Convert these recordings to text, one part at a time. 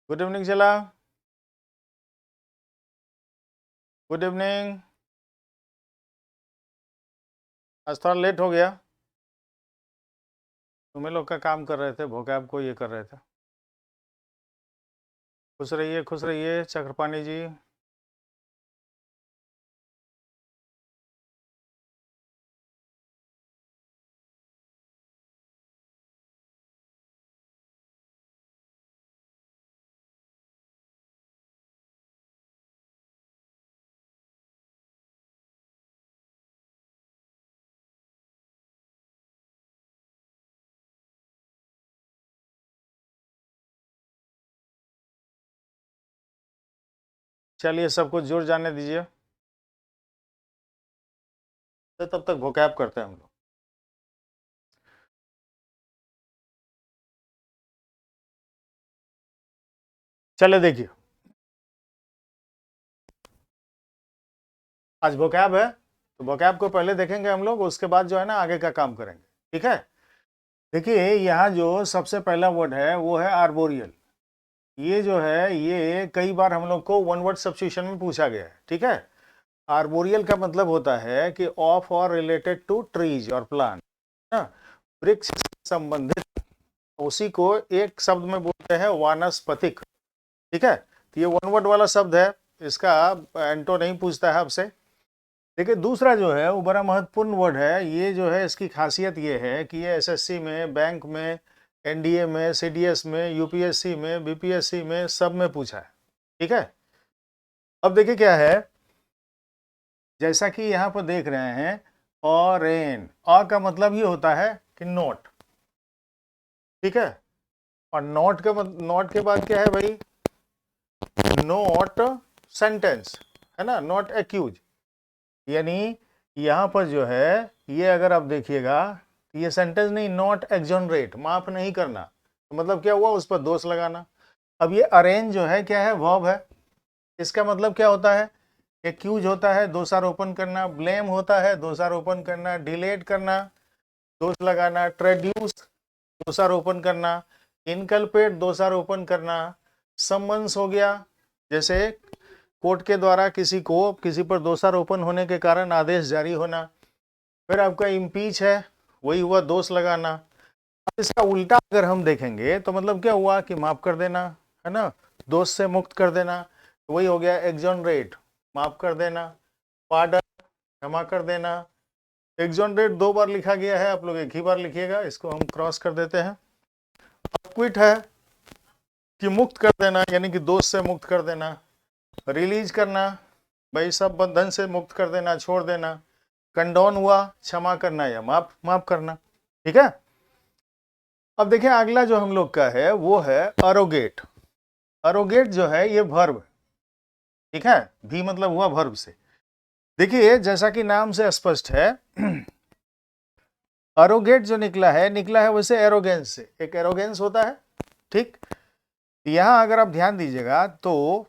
Good evening चला। Good evening. आज थोड़ा लेट हो गया। तुम्हें लोग का काम कर रहे थे, भोकाब को ये कर रहे थे। खुश रहिए चक्रपाणी जी। चलिए सबको जुड़ जाने दीजिए, तो तब तक भोकाब करते हैं हम लोग। चले देखिए, आज भोकाब है तो भोकाब को पहले देखेंगे हम लोग, उसके बाद जो है ना आगे का काम करेंगे। ठीक है। देखिए यहाँ जो सबसे पहला वर्ड है वो है आर्बोरियल। ये जो है ये कई बार हम लोग को वन वर्ड सब्स्टिट्यूशन में पूछा गया है। ठीक है। आर्बोरियल का मतलब होता है कि ऑफ और रिलेटेड टू ट्रीज और प्लांट, ना, वृक्ष से संबंधित, उसी को एक शब्द में बोलते हैं वानस्पतिक। ठीक है। तो ये वन वर्ड वाला शब्द है, इसका एंटो नहीं पूछता है आपसे। देखिए दूसरा जो है वो बड़ा महत्वपूर्ण वर्ड है। ये जो है इसकी खासियत ये है कि ये एसएससी में, बैंक में, एनडीए में, सीडीएस में, यूपीएससी में, बीपीएससी में, सब में पूछा है। ठीक है। अब देखिए क्या है, जैसा कि यहाँ पर देख रहे हैं ऑरेन, अ का मतलब ये होता है कि नोट। ठीक है। और नोट के बाद क्या है भाई, नोट सेंटेंस, है ना, नॉट एक्यूज। यानी यहां पर जो है ये अगर आप देखिएगा ये सेंटेंस नहीं, नॉट एक्सोनरेट, माफ नहीं करना, तो मतलब क्या हुआ, उस पर दोष लगाना। अब ये अरेंज जो है क्या है, वर्ब है। इसका मतलब क्या होता है, एक्यूज होता है दोषारोपण करना, ब्लेम होता है दोषारोपण करना, डिलेट करना दोष लगाना, ट्रेड्यूस दोषारोपण करना, इनकल्पेट दोषारोपण करना, सम्मन्स हो गया, जैसे कोर्ट के द्वारा किसी पर दोषारोपण होने के कारण आदेश जारी होना। फिर आपका इम्पीच है, वही हुआ दोष लगाना। अब इसका उल्टा अगर हम देखेंगे तो मतलब क्या हुआ कि माफ कर देना, है ना, दोष से मुक्त कर देना, तो वही हो गया एक्सोनरेट, माफ कर देना, पार्डन, क्षमा कर देना। एक्सोनरेट 2 बार लिखा गया है, आप लोग एक ही बार लिखिएगा, इसको हम क्रॉस कर देते हैं। क्विट है कि मुक्त कर देना, यानी कि दोष से मुक्त कर देना। रिलीज करना, भाई सब बंधन से मुक्त कर देना, छोड़ देना। कंडोन हुआ क्षमा करना या माफ करना। ठीक है। अब देखिए अगला जो हम लोग का है वो है अरोगेट। अरोगेट जो है ये वर्ब। ठीक है। भी मतलब हुआ वर्ब से। देखिए जैसा कि नाम से स्पष्ट है अरोगेट जो निकला है वैसे एरोगेंस से, एक एरोगेंस होता है। ठीक। यहां अगर आप ध्यान दीजिएगा तो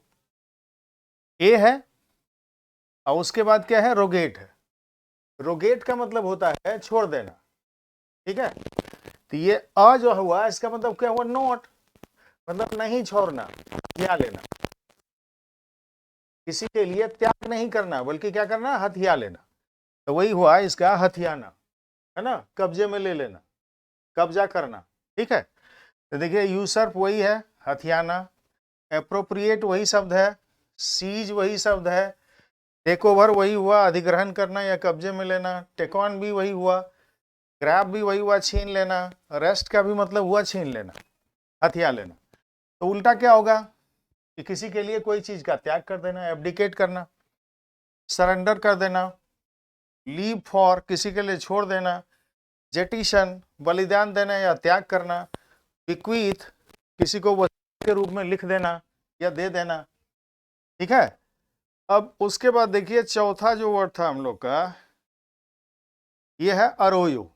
ए है और उसके बाद क्या है, रोगेट है। रोगेट का मतलब होता है छोड़ देना। ठीक है। तो ये अ जो हुआ इसका मतलब क्या हुआ, नोट, मतलब नहीं छोड़ना, हथिया लेना, किसी के लिए त्याग नहीं करना बल्कि क्या करना, हथिया लेना। तो वही हुआ इसका हथियाना, है ना, कब्जे में ले लेना, कब्जा करना। ठीक है। तो देखिए यूसर्प वही है, हथियाना। एप्रोप्रिएट वही शब्द है, सीज वही शब्द है, टेक ओवर वही हुआ, अधिग्रहण करना या कब्जे में लेना, टेकॉन भी वही हुआ, ग्रैब भी वही हुआ, छीन लेना, रेस्ट का भी मतलब हुआ छीन लेना, हथिया लेना। तो उल्टा क्या होगा कि किसी के लिए कोई चीज का त्याग कर देना, एब्डिकेट करना, सरेंडर कर देना, लीव फॉर किसी के लिए छोड़ देना, जेटिशन बलिदान देना या त्याग करना, बिक्वीथ किसी को वसीयत के रूप में लिख देना या दे देना। ठीक है। अब उसके बाद देखिए चौथा जो वर्ड था हम लोग का, यह है अरोयो,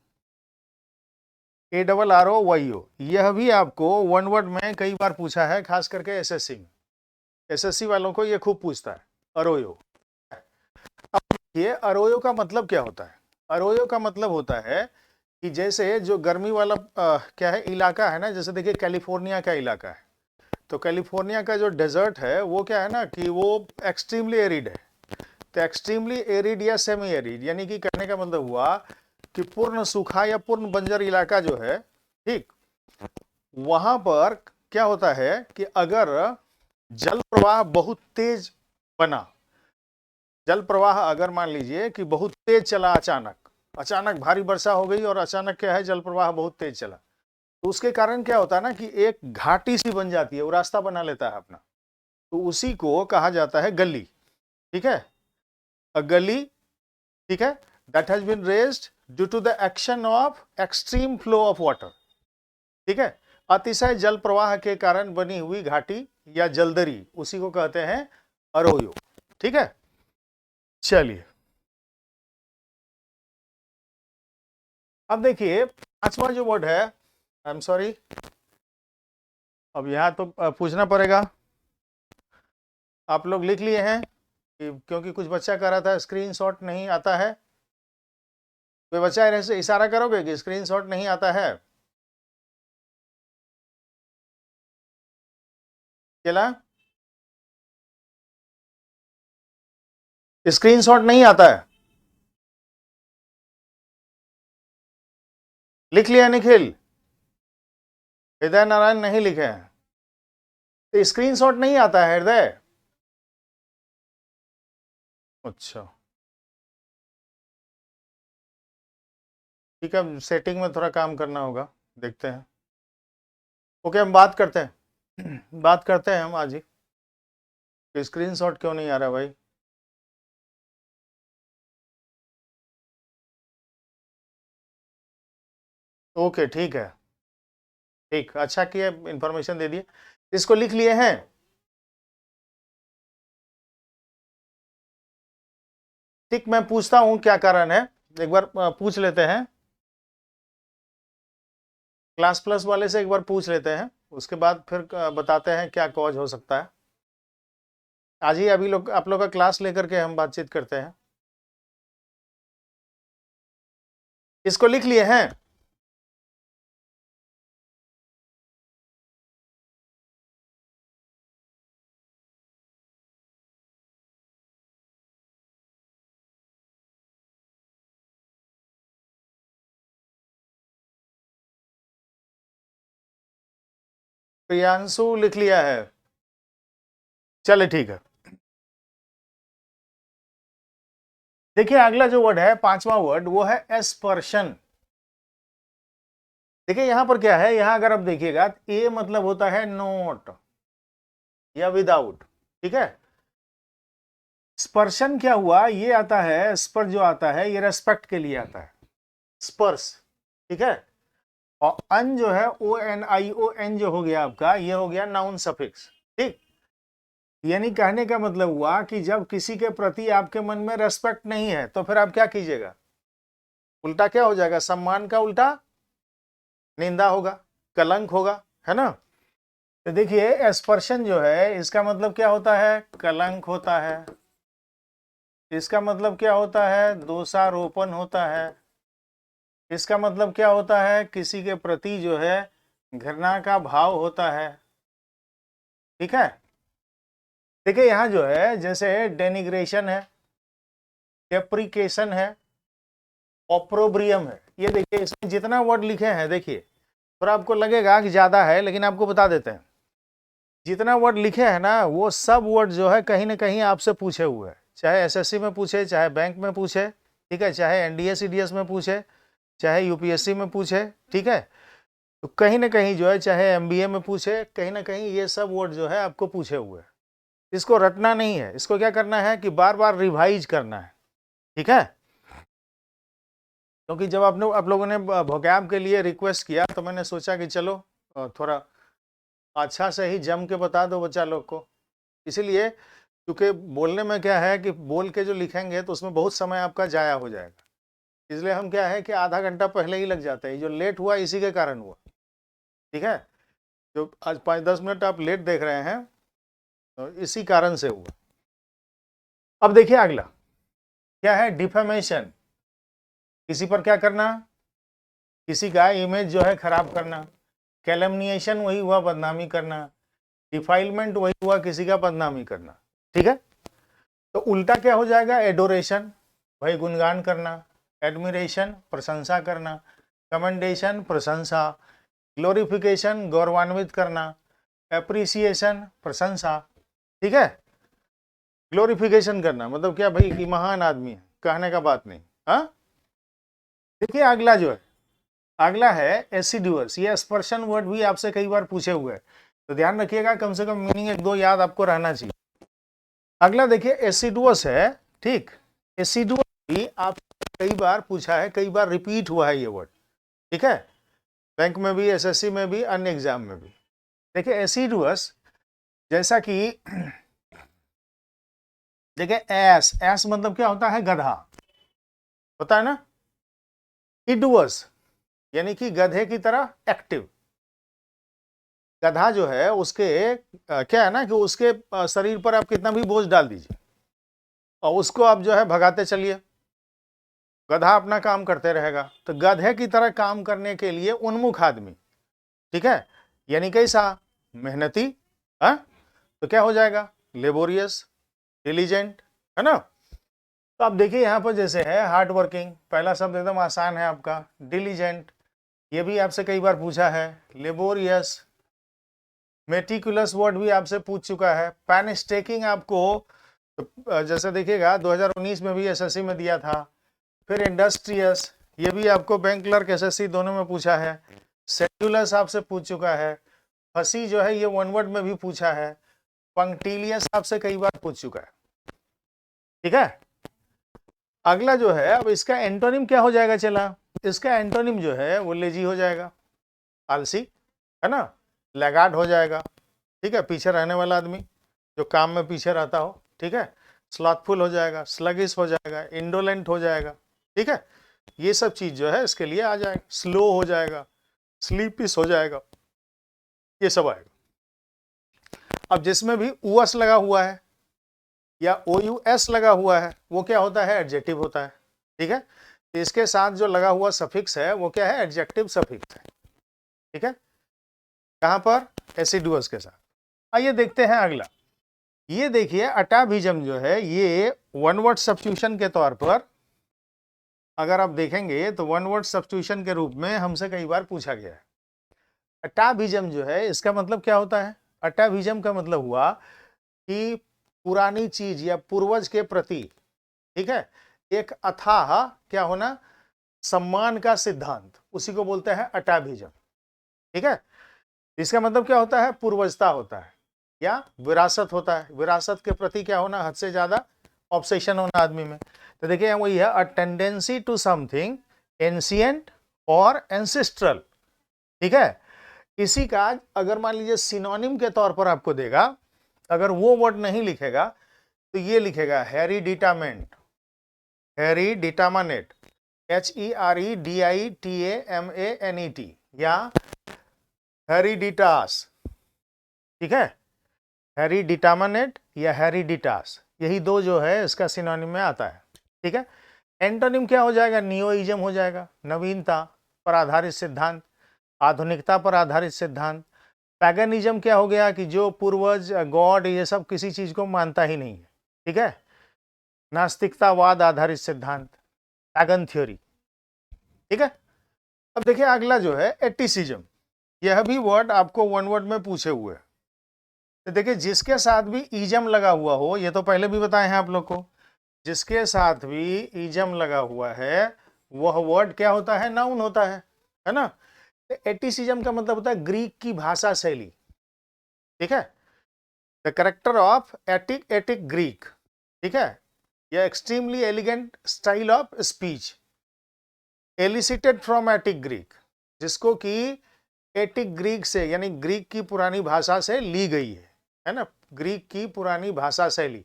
ARROYO। यह भी आपको वन वर्ड में कई बार पूछा है, खास करके एसएससी में। एसएससी वालों को यह खूब पूछता है, अरोयो। अब ये अरोयो का मतलब क्या होता है, अरोयो का मतलब होता है कि जैसे जो गर्मी वाला क्या है इलाका है ना, जैसे देखिए कैलिफोर्निया का इलाका है, तो कैलिफोर्निया का जो डेजर्ट है वो क्या है ना कि वो एक्सट्रीमली एरिड है। तो एक्सट्रीमली एरिड या सेमी एरिड, यानी कि कहने का मतलब हुआ कि पूर्ण सूखा या पूर्ण बंजर इलाका जो है, ठीक, वहां पर क्या होता है कि अगर जल प्रवाह बहुत तेज बना, जल प्रवाह अगर मान लीजिए कि बहुत तेज चला, अचानक अचानक भारी वर्षा हो गई और अचानक क्या है जल प्रवाह बहुत तेज चला, तो उसके कारण क्या होता है ना कि एक घाटी सी बन जाती है, वो रास्ता बना लेता है अपना, तो उसी को कहा जाता है गली। ठीक है, अ गली, ठीक है, that has been raised due to the action of extreme flow of water. ठीक है, अतिशय जल प्रवाह के कारण बनी हुई घाटी या जलदरी, उसी को कहते हैं अरोयो। ठीक है, चलिए अब देखिए पांचवा जो वर्ड है, आई एम सॉरी, अब यहां तो पूछना पड़ेगा। आप लोग लिख लिए हैं कि क्योंकि कुछ बच्चा कह रहा था स्क्रीनशॉट नहीं आता है, कोई बच्चा ऐसे इशारा करोगे कि स्क्रीनशॉट नहीं आता है? चला, स्क्रीनशॉट नहीं आता है, लिख लिया निखिल? हृदय नारायण नहीं लिखे हैं, तो स्क्रीनशॉट नहीं आता है हृदय? अच्छा ठीक है, सेटिंग में थोड़ा काम करना होगा, देखते हैं। ओके हम बात करते हैं बात करते हैं हम आज ही, स्क्रीनशॉट क्यों नहीं आ रहा भाई? ओके ठीक है, ठीक, अच्छा किया इंफॉर्मेशन दे दिए। इसको लिख लिए हैं? ठीक, मैं पूछता हूं क्या कारण है, एक बार पूछ लेते हैं, क्लास प्लस वाले से एक बार पूछ लेते हैं, उसके बाद फिर बताते हैं क्या कॉज हो सकता है। आज ही अभी लोग आप लोग का क्लास लेकर के हम बातचीत करते हैं। इसको लिख लिए हैं? प्रियांशु लिख लिया है, चले ठीक है। देखिए अगला जो वर्ड है, पांचवा वर्ड, वो है एस्पर्शन। देखिए यहां पर क्या है, यहां अगर आप देखिएगा, ए मतलब होता है नोट या विदाउट। ठीक है, स्पर्शन क्या हुआ, ये आता है, स्पर जो आता है ये रेस्पेक्ट के लिए आता है, स्पर्श। ठीक है, और अन जो है ओ एन आई ओ एन जो हो गया आपका, ये हो गया नाउन सफिक्स। ठीक, यानी कहने का मतलब हुआ कि जब किसी के प्रति आपके मन में रेस्पेक्ट नहीं है तो फिर आप क्या कीजिएगा, उल्टा क्या हो जाएगा, सम्मान का उल्टा निंदा होगा, कलंक होगा, है ना? तो देखिए एस्पर्शन जो है इसका मतलब क्या होता है, कलंक होता है। इसका मतलब क्या होता है, दोषारोपण होता है। इसका मतलब क्या होता है, किसी के प्रति जो है घृणा का भाव होता है। ठीक है, देखिए यहां जो है जैसे डेनिग्रेशन है, डेप्रिकेशन है, ऑप्रोब्रियम है, ये देखिए इसमें जितना वर्ड लिखे हैं, देखिए थोड़ा आपको लगेगा कि ज्यादा है, लेकिन आपको बता देते हैं, जितना वर्ड लिखे हैं ना वो सब वर्ड जो है कहीं ना कहीं आपसे पूछे हुए हैं, चाहे एसएससी में पूछे, चाहे बैंक में पूछे, ठीक है, चाहे एनडीए सीडीएस में पूछे, चाहे यूपीएससी में पूछे। ठीक है, तो कहीं ना कहीं जो है चाहे एमबीए में पूछे, कहीं ना कहीं ये सब वर्ड जो है आपको पूछे हुए हैं। इसको रटना नहीं है, इसको क्या करना है कि बार बार रिवाइज करना है। ठीक है, क्योंकि जब आपने आप लोगों ने वोकैब के लिए रिक्वेस्ट किया तो मैंने सोचा कि चलो थोड़ा अच्छा से ही जम के बता दो बच्चा लोग को, इसीलिए क्योंकि बोलने में क्या है कि बोल के जो लिखेंगे तो उसमें बहुत समय आपका जाया हो जाएगा, इसलिए हम क्या है कि आधा घंटा पहले ही लग जाते हैं, जो लेट हुआ इसी के कारण हुआ। ठीक है, जो आज 5-10 मिनट आप लेट देख रहे हैं तो इसी कारण से हुआ। अब देखिए अगला क्या है, डिफेमेशन, किसी पर क्या करना, किसी का इमेज जो है खराब करना। कैलमनिएशन वही हुआ बदनामी करना। डिफाइलमेंट वही हुआ किसी का बदनामी करना, ठीक है। तो उल्टा क्या हो जाएगा, एडोरेशन भाई गुणगान करना, एडमिरेशन प्रशंसा करना, कमेंडेशन प्रशंसा, ग्लोरिफिकेशन गौरवान्वित करना, एप्रिसिएशन प्रशंसा, ठीक है। ग्लोरिफिकेशन करना मतलब क्या भाई कि महान आदमी है, कहने का बात नहीं। हाँ, देखिए अगला जो है, अगला है एसिडुअस। ये स्पर्शन वर्ड भी आपसे कई बार पूछे हुए हैं, तो ध्यान रखिएगा, कम से कम मीनिंग एक दो याद आपको रहना चाहिए। अगला देखिए एसिडुअस है, ठीक। एसिडुअस भी आप कई बार पूछा है, कई बार रिपीट हुआ है ये वर्ड, ठीक है, बैंक में भी, एसएससी में भी, अन्य एग्जाम में भी। देखिए एसिडुअस जैसा कि देखिए एस, एस मतलब क्या होता है, गधा होता है ना। इडुअस यानी कि गधे की तरह एक्टिव। गधा जो है उसके क्या है ना कि उसके शरीर पर आप कितना भी बोझ डाल दीजिए और उसको आप जो है भगाते चलिए, गधा अपना काम करते रहेगा। तो गधे की तरह काम करने के लिए उन्मुख आदमी, ठीक है, यानी कैसा, मेहनती। हाँ, तो क्या हो जाएगा, लेबोरियस, डिलीजेंट, है ना। तो आप देखिए यहाँ पर जैसे है हार्ड वर्किंग, पहला शब्द एकदम आसान है आपका, डिलीजेंट, ये भी आपसे कई बार पूछा है, लेबोरियस, मेटिकुलस वर्ड भी आपसे पूछ चुका है, पैनस्टेकिंग आपको जैसे देखिएगा 2019 में भी एसएससी में दिया था। फिर इंडस्ट्रियस, ये भी आपको बैंक क्लर्क एसएससी दोनों में पूछा है। सेड्यूलस आपसे पूछ चुका है। फसी जो है ये वन वर्ड में भी पूछा है। पंक्टिलियस आपसे कई बार पूछ चुका है, ठीक है। अगला जो है, अब इसका एंटोनिम क्या हो जाएगा, चला, इसका एंटोनिम जो है वो लेजी हो जाएगा, आलसी, है ना, लैगार्ड हो जाएगा, ठीक है, पीछे रहने वाला आदमी, जो काम में पीछे रहता हो, ठीक है। स्लॉथफुल हो जाएगा, स्लगिश हो जाएगा, इंडोलेंट हो जाएगा, ठीक है। ये सब चीज जो है इसके लिए आ जाएगा, स्लो हो जाएगा, स्लीपिश हो जाएगा, ये सब आएगा। अब जिसमें भी ऊएस लगा हुआ है या OUS लगा हुआ है वो क्या होता है, एडजेक्टिव होता है, ठीक है। तो इसके साथ जो लगा हुआ सफिक्स है वो क्या है, एडजेक्टिव सफिक्स है, ठीक है। कहां पर, एसिडुअस के साथ। आइए देखते हैं अगला। ये देखिए अटाविज्म जो है ये वन वर्ड सब्स्टिट्यूशन के तौर पर अगर आप देखेंगे तो वन वर्ड सब्स्टिट्यूशन के रूप में हमसे कई बार पूछा गया है। अटाविज्म जो है इसका मतलब क्या होता है, अटाविज्म का मतलब हुआ कि पुरानी चीज या पूर्वज के प्रति, ठीक है, एक अथाह क्या होना, सम्मान का सिद्धांत, उसी को बोलते हैं अटाविज्म, ठीक है। इसका मतलब क्या होता है, पूर्वजता होता है या विरासत होता है, विरासत के प्रति क्या होना, हद से ज्यादा ऑब्सेशन होना आदमी में। तो देखिए वही है, a tendency to something ancient और एंसेस्ट्रल, ठीक है। इसी का अगर मान लीजिए सिनोनिम के तौर पर आपको देगा, अगर वो वर्ड नहीं लिखेगा तो ये लिखेगा हेरिडिटामेंट, हेरिडिटामानेट, HEREDITAMANET या हेरिडिटास, ठीक है, हेरिडिटामानेट या हेरिडिटास, यही दो जो है इसका सिनोनिम में आता है, ठीक है। एंटोनिम क्या हो जाएगा, नियोइज्म हो जाएगा, नवीनता पर आधारित सिद्धांत, आधुनिकता पर आधारित सिद्धांत। पैगनिज्म क्या हो गया कि जो पूर्वज गॉड ये सब किसी चीज को मानता ही नहीं है, ठीक है। नास्तिकतावाद आधारित सिद्धांत, पैगन थ्योरी, ठीक है। अब देखिए अगला जो है एटिसिज्म, यह भी वर्ड आपको वन वर्ड में पूछे हुए हैं। तो देखिए जिसके साथ भी इजम लगा हुआ हो, ये तो पहले भी बताए हैं आप लोग को, जिसके साथ भी इजम लगा हुआ है वह वर्ड क्या होता है, नाउन होता है ना। तो एटिसिज्म का मतलब होता है ग्रीक की भाषा शैली, ठीक है, the character of Attic Greek, ठीक है, या extremely elegant style of speech elicited from Attic Greek, जिसको कि एटिक ग्रीक से यानी ग्रीक की पुरानी भाषा से ली गई है ना, ग्रीक की पुरानी भाषा शैली।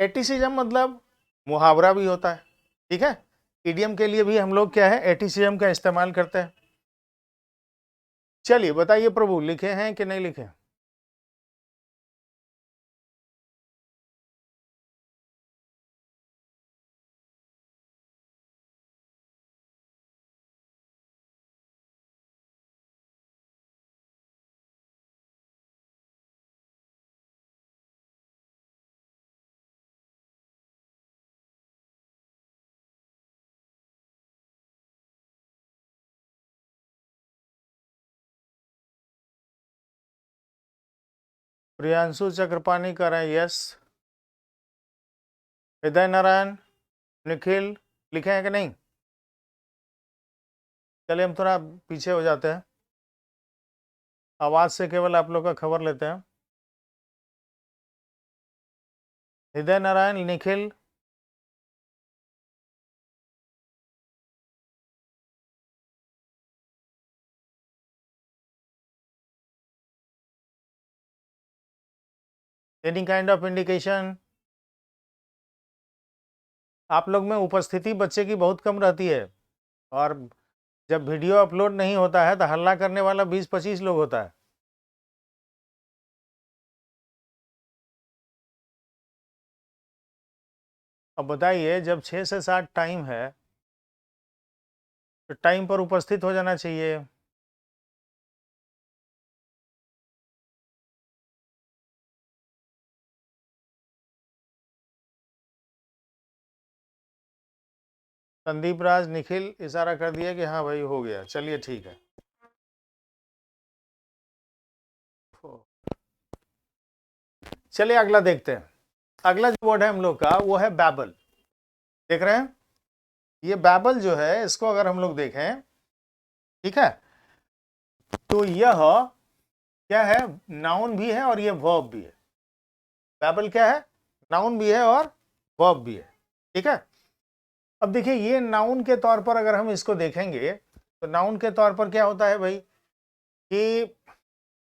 एटिसिज्म मतलब मुहावरा भी होता है, ठीक है, इडियम के लिए भी हम लोग क्या है, एटिसिज्म का इस्तेमाल करते हैं। चलिए बताइए प्रभु, लिखे हैं कि नहीं लिखे। प्रियांशु चक्रपाणी कर रहे हैं यस। हृदय नारायण, निखिल लिखे हैं कि नहीं? चलिए हम थोड़ा पीछे हो जाते हैं, आवाज से केवल आप लोग का खबर लेते हैं। हृदय Narayan, Nikhil, any kind of indication? आप लोग में उपस्थिति बच्चे की बहुत कम रहती है, और जब वीडियो अपलोड नहीं होता है तो हल्ला करने वाला 20-25 लोग होता है। अब बताइए, जब 6 से 7 टाइम है तो टाइम पर उपस्थित हो जाना चाहिए। संदीप राज, निखिल इशारा कर दिया कि हाँ भाई हो गया, चलिए ठीक है। चलिए अगला देखते हैं। अगला जो वर्ड है हम लोग का वो है बैबल। देख रहे हैं, ये बैबल जो है इसको अगर हम लोग देखें, ठीक है, तो यह क्या है, नाउन भी है और ये वर्ब भी है। बैबल क्या है, नाउन भी है और वर्ब भी है, ठीक है। अब देखिए, ये नाउन के तौर पर अगर हम इसको देखेंगे तो नाउन के तौर पर क्या होता है भाई कि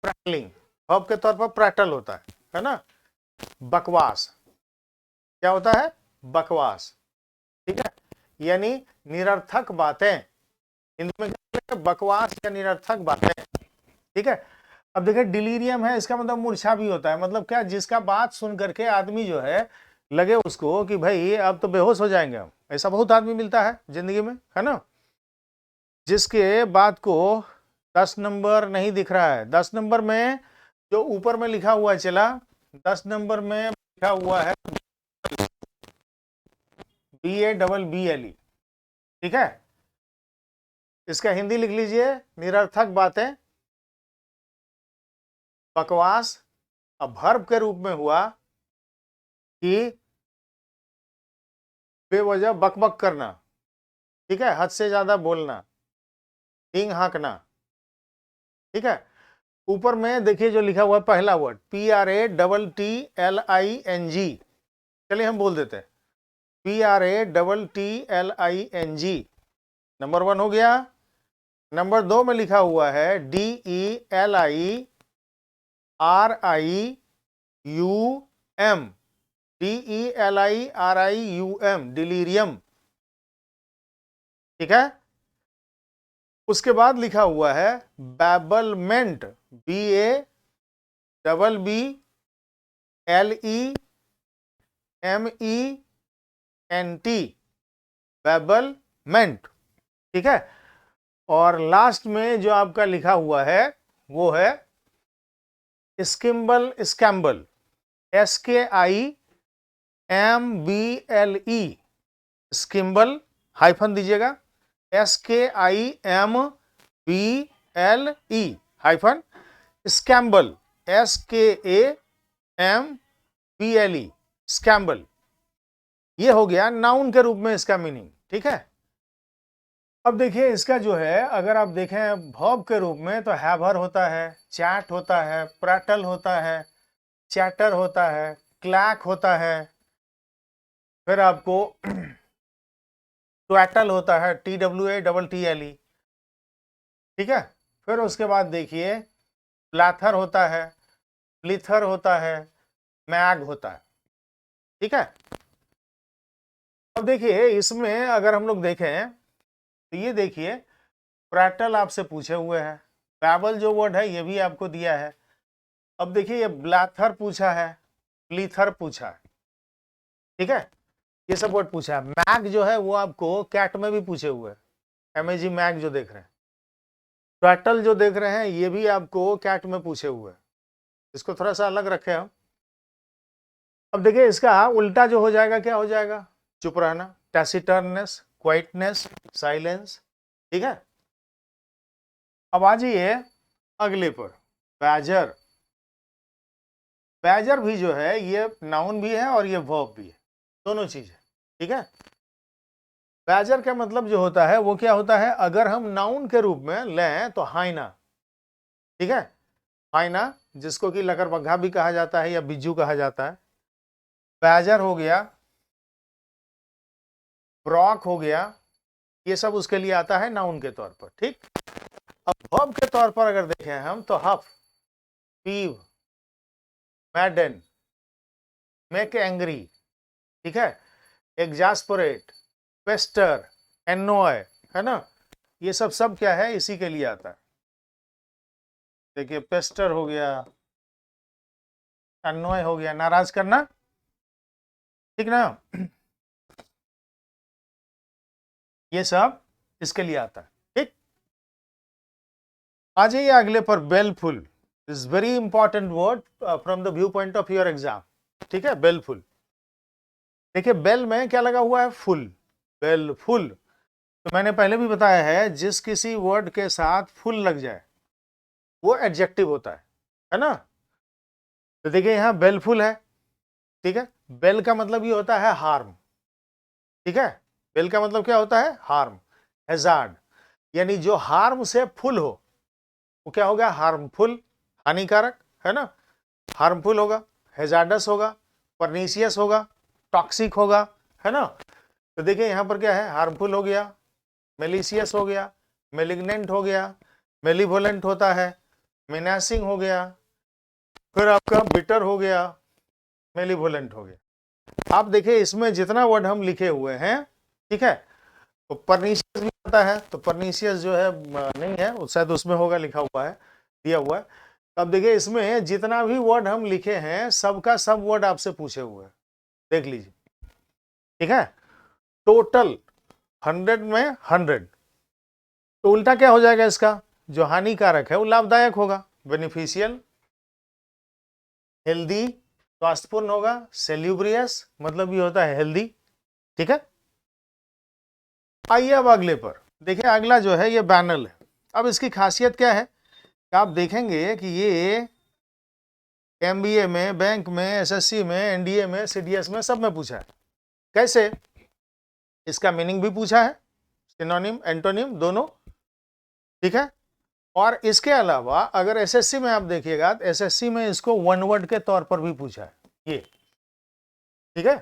प्रैटलिंग, वर्ब के तौर पर प्रैटल होता है ना। बकवास, क्या होता है, बकवास, ठीक है, यानी निरर्थक बातें। हिंदी में क्या, बकवास या निरर्थक बातें, ठीक है। अब देखिए, डिलीरियम है, इसका मतलब मूर्छा भी होता है। मतलब क्या, जिसका बात सुन करके आदमी जो है लगे उसको कि भाई अब तो बेहोश हो जाएंगे हम। ऐसा बहुत आदमी मिलता है जिंदगी में, है ना, जिसके बात को 10 नंबर नहीं दिख रहा है। 10 नंबर में जो ऊपर में लिखा हुआ है, चला 10 नंबर में लिखा हुआ है BABBLE, ठीक है। इसका हिंदी लिख लीजिए, निरर्थक बातें, बकवास। अब वर्ब के रूप में हुआ कि बेवजह बकबक करना, ठीक है, हद से ज्यादा बोलना, हींग हाँकना, ठीक है। ऊपर में देखिए जो लिखा हुआ है पहला वर्ड PRATTLING, चलिए हम बोल देते हैं PRATTLING, नंबर 1 हो गया। नंबर 2 में लिखा हुआ है DELIRIUM, DELIRIUM, डिलीरियम, ठीक है। उसके बाद लिखा हुआ है बैबलमेंट, BABBLEMENT, बैबलमेंट, ठीक है। और लास्ट में जो आपका लिखा हुआ है वो है स्किम्बल, स्कैम्बल, SKIMBLE, स्किम्बल, हाइफन दीजिएगा, SKIMBLE हाइफन, स्कैम्बल, SKAMBLE, स्कैम्बल। ये हो गया नाउन के रूप में इसका मीनिंग, ठीक है। अब देखिए, इसका जो है अगर आप देखें वर्ब के रूप में तो हैवर होता है, चैट होता है, प्रैटल होता है, चैटर होता है, क्लैक होता है, फिर आपको ट्वैटल होता है, TWATTLE, ठीक है। फिर उसके बाद देखिए प्लाथर होता है, प्लिथर होता है, मैग होता है, ठीक है। अब देखिए इसमें अगर हम लोग देखें तो ये देखिए, प्रैटल आपसे पूछे हुए हैं, बैबल जो वर्ड है ये भी आपको दिया है। अब देखिए ये ब्लैथर पूछा है, प्लीथर पूछा है, ठीक है, ये सब वर्ड पूछा है। मैग जो है वो आपको कैट में भी पूछे हुए हैं, MAG मैग जो देख रहे हैं। ट्रैटल जो देख रहे हैं ये भी आपको कैट में पूछे हुए हैं, इसको थोड़ा सा अलग रखे हम। अब देखिए इसका उल्टा जो हो जाएगा, क्या हो जाएगा, चुप रहना, टैसिटर्ननेस, क्वाइटनेस, साइलेंस, ठीक है। अब आ जाइए अगले पर, बैजर। बैजर भी जो है ये नाउन भी है और ये वर्ब भी है, दोनों चीज है, ठीक है। बैजर का मतलब जो होता है वो क्या होता है, अगर हम नाउन के रूप में लें तो हाइना, ठीक है, हाइना जिसको कि लकड़बग्घा भी कहा जाता है या बिज्जू कहा जाता है। बैजर हो गया, ब्रॉक हो गया, ये सब उसके लिए आता है नाउन के तौर पर, ठीक। अब वर्ब के तौर पर अगर देखें हम तो हफ, पीव, मैडन, मेक एंग्री, ठीक है, एग्जास्परेट, पेस्टर, एनोय, है ना, ये सब क्या है, इसी के लिए आता है। देखिए पेस्टर हो गया, एनोय हो गया, नाराज करना, ठीक ना, ये सब इसके लिए आता है, ठीक। आ जाइए अगले पर, baleful is very important word from the view point of your exam, ठीक है। बेलफुल, देखिए बेल में क्या लगा हुआ है, फुल, बेलफुल। तो मैंने पहले भी बताया है, जिस किसी वर्ड के साथ फुल लग जाए वो एडजेक्टिव होता है ना। तो देखिए यहां बेलफुल है, ठीक है, बेल का मतलब ये होता है हार्म, ठीक है, बेल का मतलब क्या होता है, हार्म, हैजार्ड, यानी जो हार्म से फुल हो वो क्या होगा, हार्मफुल, हानिकारक, है ना, हार्मफुल होगा, हैजार्डस होगा, परनीसियस होगा, टॉक्सिक होगा, है ना। तो देखिए यहां पर क्या है, हार्मफुल हो गया, मेलिशियस हो गया, मेलिग्नेंट हो गया, मेलिवोलेंट होता है, मेनासिंग हो गया, फिर आपका बिटर हो गया, मेलिवोलेंट हो गया। आप देखिए इसमें जितना वर्ड हम लिखे हुए हैं, ठीक है, तो परनीशियस भी आता है, तो परनीशियस जो है नहीं है, शायद उसमें होगा, लिखा हुआ है, दिया हुआ है। अब देखिए इसमें जितना भी वर्ड हम लिखे हैं सबका सब वर्ड आपसे पूछे हुए हैं, देख लीजिए, ठीक है। टोटल 100 में 100, तो उल्टा क्या हो जाएगा इसका, जो हानिकारक है वो लाभदायक होगा, बेनिफिशियल, हेल्दी स्वास्थ्यपूर्ण होगा, सेल्यूब्रियस मतलब ये होता है हेल्दी, ठीक है। आइए अब अगले पर, देखिए अगला जो है ये बैनल है। अब इसकी खासियत क्या है, आप देखेंगे कि ये एमबीए में, बैंक में, एसएससी में, एनडीए में, सीडीएस में, सब में पूछा है। कैसे, इसका मीनिंग भी पूछा है, सिनोनिम एंटोनिम दोनों, ठीक है। और इसके अलावा अगर एसएससी में आप देखिएगा तो एसएससी में इसको वन वर्ड के तौर पर भी पूछा है ये, ठीक है।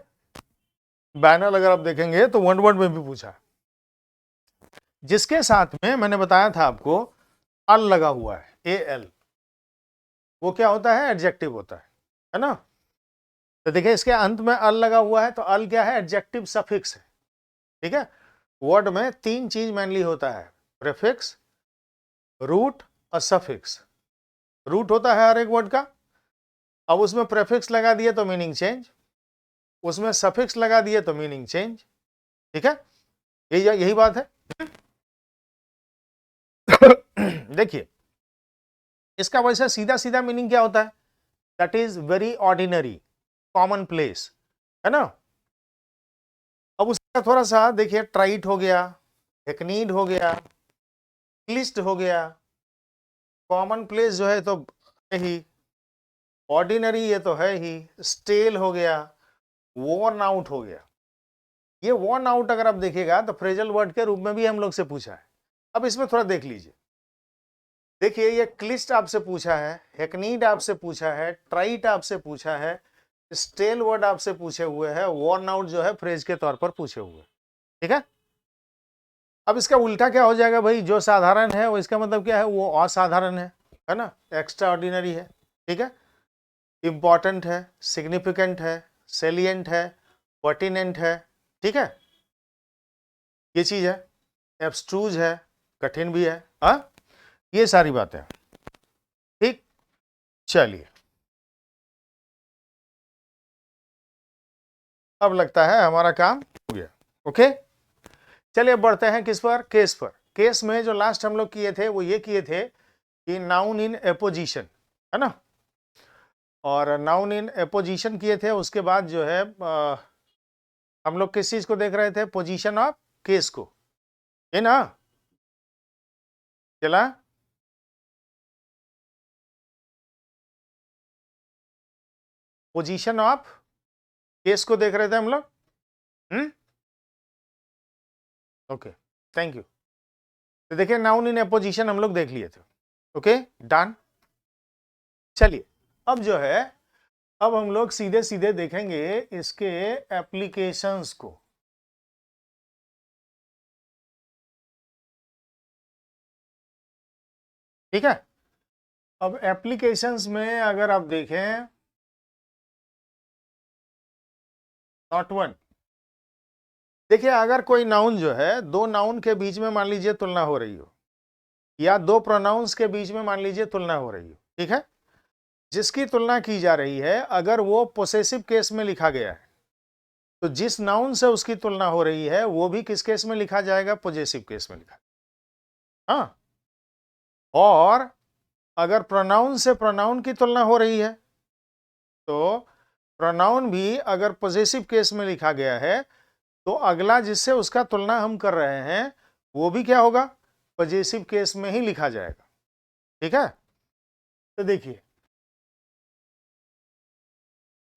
बैनल अगर आप देखेंगे तो वन वर्ड में भी पूछा है, जिसके साथ में मैंने बताया था आपको अल लगा हुआ है, ए एल, वो क्या होता है, एडजेक्टिव होता है ना। तो देखिए इसके अंत में अल लगा हुआ है, तो अल क्या है, एडजेक्टिव सफिक्स है, ठीक है। वर्ड में तीन चीज मेनली होता है, प्रीफिक्स, रूट और सफिक्स। रूट होता है हर एक वर्ड का, अब उसमें प्रीफिक्स लगा दिए तो मीनिंग चेंज, उसमें सफिक्स लगा दिए तो मीनिंग चेंज, ठीक है, यही बात है। देखिए इसका वैसे सीधा सीधा मीनिंग क्या होता है, that is very ordinary, common place, है ना। अब उसका थोड़ा सा देखिए, ट्राइट हो गया, हेकनीड हो गया, क्लिस्ट हो गया, कॉमन प्लेस जो है तो है ही, ऑर्डिनरी ये तो है ही, स्टेल हो गया, वॉर्न आउट हो गया। ये वॉर्न आउट अगर आप देखिएगा तो फ्रेजल वर्ड के रूप में भी हम लोग से पूछा है। अब इसमें थोड़ा देख लीजिए, देखिए ये क्लिस्ट आपसे पूछा है, हेकनीड आपसे पूछा है, ट्राइट आपसे पूछा है, स्टेल वर्ड आपसे पूछे हुए हैं, वॉर्न आउट जो है फ्रेज के तौर पर पूछे हुए, ठीक है। अब इसका उल्टा क्या हो जाएगा भाई, जो साधारण है वो इसका मतलब क्या है, वो असाधारण है ना, एक्स्ट्रा ऑर्डिनरी है, ठीक है, इंपॉर्टेंट है, सिग्निफिकेंट है, सेलिएंट है, पर्टिनेंट है, ठीक है, ये चीज है, एब्स्ट्रूज है, कठिन भी है, ये सारी बातें, ठीक। चलिए अब लगता है हमारा काम हो गया, ओके। चलिए बढ़ते हैं किस पर, केस पर। केस में जो लास्ट हम लोग किए थे वो ये किए थे कि नाउन इन एपोजिशन, है ना, और नाउन इन एपोजिशन किए थे। उसके बाद जो है हम लोग किस चीज को देख रहे थे, पोजीशन ऑफ केस को, है ना, चला। पोजीशन ऑफ केस को देख रहे थे हम लोग। Okay, thank you. तो देखिए नाउन इन अपोजिशन हम लोग देख लिए थे। Okay done. चलिए अब जो है, अब हम लोग सीधे सीधे देखेंगे इसके एप्लीकेशंस को। ठीक है, अब एप्लीकेशंस में अगर आप देखें, नॉट वन, देखिए अगर कोई नाउन जो है, दो नाउन के बीच में मान लीजिए तुलना हो रही हो, या दो प्रोनाउंस के बीच में मान लीजिए तुलना हो रही हो, ठीक है, जिसकी तुलना की जा रही है अगर वो पोसेसिव केस में लिखा गया है, तो जिस नाउन से उसकी तुलना हो रही है वो भी किस केस में लिखा जाएगा? पॉजेसिव केस में लिखा। हाँ, और अगर प्रोनाउन से प्रोनाउन की तुलना हो रही है तो प्रोनाउन भी अगर पॉजेसिव केस में लिखा गया है तो अगला जिससे उसका तुलना हम कर रहे हैं वो भी क्या होगा? पॉजेसिव केस में ही लिखा जाएगा। ठीक है, तो देखिए,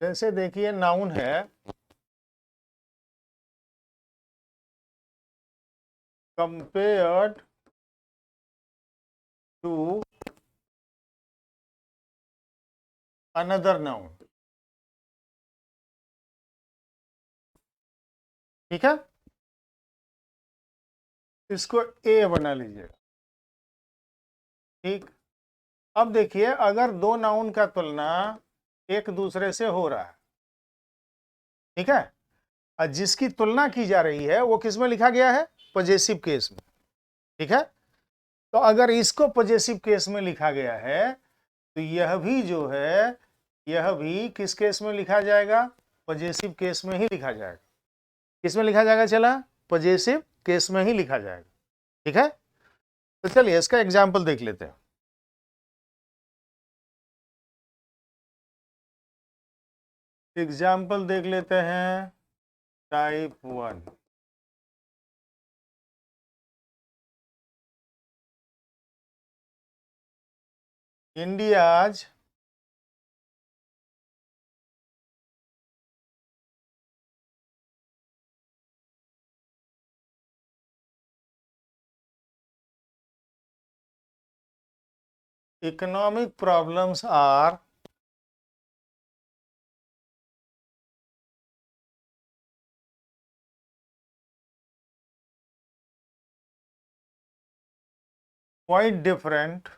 जैसे देखिए नाउन है कंपेयर्ड टू अनदर नाउन। ठीक है, इसको ए बना लीजिएगा। ठीक, अब देखिए अगर दो नाउन का तुलना एक दूसरे से हो रहा है, ठीक है, और जिसकी तुलना की जा रही है वो किस में लिखा गया है? पॉजेसिव केस में। ठीक है, तो अगर इसको पॉजेसिव केस में लिखा गया है तो यह भी जो है, यह भी किस केस में लिखा जाएगा? पॉजेसिव केस में ही लिखा जाएगा। किस में लिखा जाएगा? चला, पॉजेसिव केस में ही लिखा जाएगा। ठीक है, तो चलिए इसका एग्जाम्पल देख लेते हैं। एग्जाम्पल देख लेते हैं type 1। India's economic problems are quite different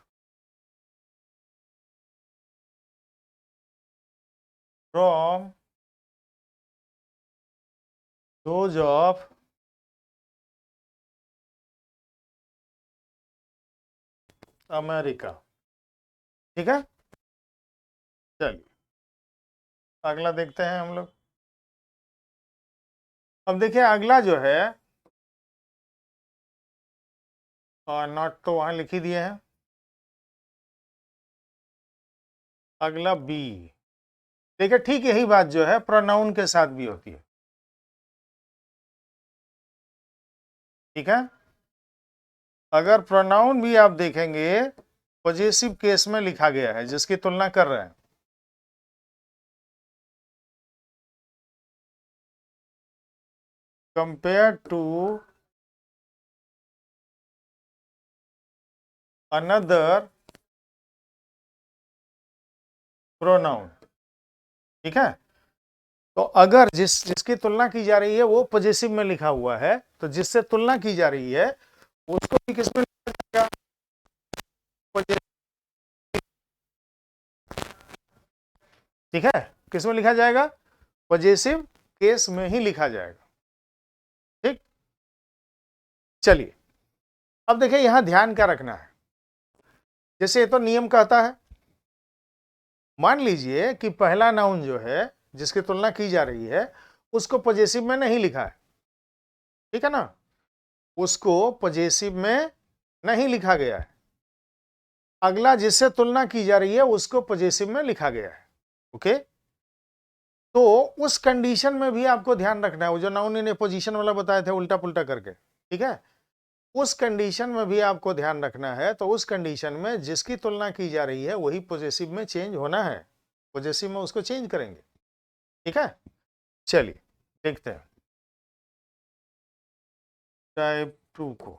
from those of America. ठीक है, चलिए अगला देखते हैं हम लोग। अब देखिए अगला जो है, और नॉट तो वहां लिख ही दिए हैं, अगला बी। देखिए ठीक यही बात जो है प्रोनाउन के साथ भी होती है। ठीक है, अगर प्रोनाउन भी आप देखेंगे पॉजेसिव केस में लिखा गया है जिसकी तुलना कर रहे हैं, कंपेयर टू अनदर प्रोनाउन। ठीक है, तो अगर जिसकी तुलना की जा रही है वो पॉजेसिव में लिखा हुआ है तो जिससे तुलना की जा रही है उसको भी किस में लिखा जाएगा? ठीक है, किस में लिखा जाएगा? पॉजेसिव केस में ही लिखा जाएगा। ठीक, चलिए अब देखिए यहां ध्यान क्या रखना है। जैसे ये तो नियम कहता है, मान लीजिए कि पहला नाउन जो है जिसकी तुलना की जा रही है उसको पॉजेसिव में नहीं लिखा है। ठीक है ना, उसको पॉजेसिव में नहीं लिखा गया है। अगला जिससे तुलना की जा रही है उसको पॉजेसिव में लिखा गया है। ओके, तो उस कंडीशन में भी आपको ध्यान रखना है, वो जो नाउन इन पोजीशन वाला बताए थे उल्टा पुल्टा करके। ठीक है, उस कंडीशन में भी आपको ध्यान रखना है। तो उस कंडीशन में जिसकी तुलना की जा रही है वही पॉजेसिव में चेंज होना है, पॉजेसिव में उसको चेंज करेंगे। ठीक है, चलिए देखते हैं टाइप 2 को।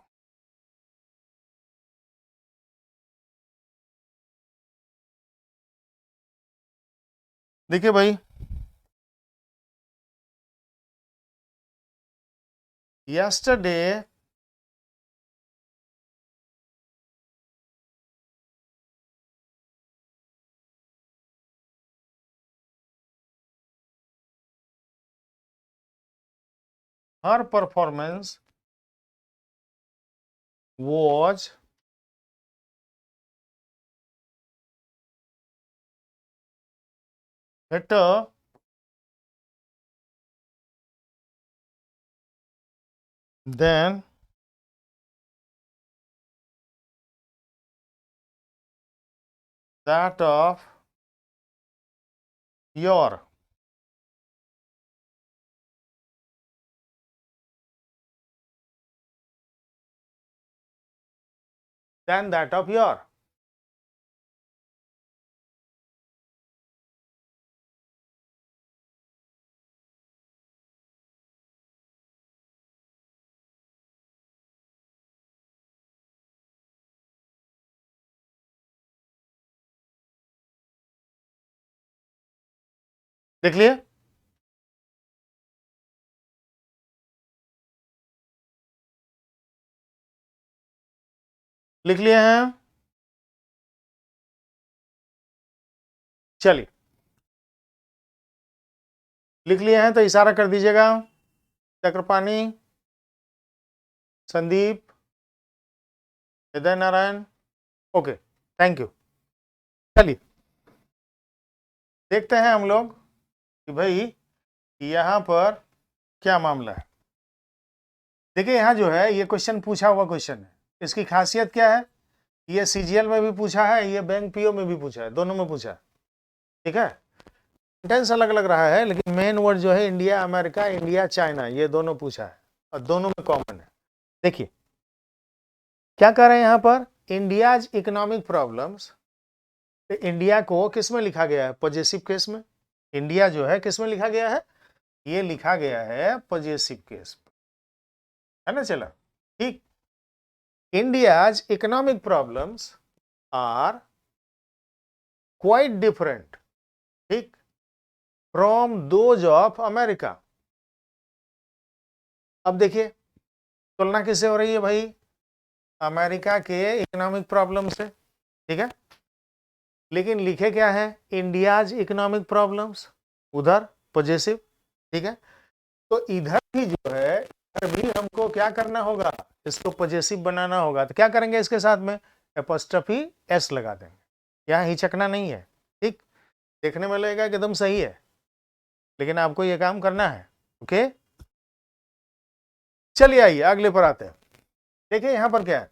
देखिए भाई, yesterday her performance was better than that of your than that of your। देख लिए, लिख लिए हैं, चलिए लिख लिए हैं तो इशारा कर दीजिएगा। चक्रपाणी, संदीप, हृदय नारायण, ओके, थैंक यू। चलिए देखते हैं हम लोग कि भाई यहां पर क्या मामला है। देखिए यहां जो है ये क्वेश्चन पूछा हुआ क्वेश्चन है, इसकी खासियत क्या है, ये सीजीएल में भी पूछा है, ये बैंक पीओ में भी पूछा है, दोनों में पूछा है। ठीक है, सेंटेंस अलग अलग रहा है लेकिन मेन वर्ड जो है इंडिया अमेरिका, इंडिया चाइना, ये दोनों पूछा है और दोनों में कॉमन है। देखिए क्या कह रहे हैं यहां पर, इंडियाज इकोनॉमिक प्रॉब्लम्स। इंडिया को किस में लिखा गया है, पॉजिटिव केस में। इंडिया जो है किस में लिखा गया है, ये लिखा गया है पॉजिटिव केस, है ना। चला ठीक, India's economic problems are quite different, ठीक, फ्रॉम दोज ऑफ अमेरिका। अब देखिए तुलना किससे हो रही है भाई, अमेरिका के इकोनॉमिक प्रॉब्लम से, ठीक है। लेकिन लिखे क्या है, इंडियाज इकोनॉमिक प्रॉब्लम्स, उधर पॉजिटिव, ठीक है। तो इधर भी जो है, इधर भी हमको क्या करना होगा, इसको पॉजिटिव बनाना होगा। तो क्या करेंगे, इसके साथ में एपोस्ट्रोफी एस लगा देंगे, यहाँ हिचकना नहीं है, ठीक। देखने में लगेगा कि एकदम सही है लेकिन आपको ये काम करना है, ओके। चलिए आइए अगले पर आते हैं। देखिए यहां पर क्या है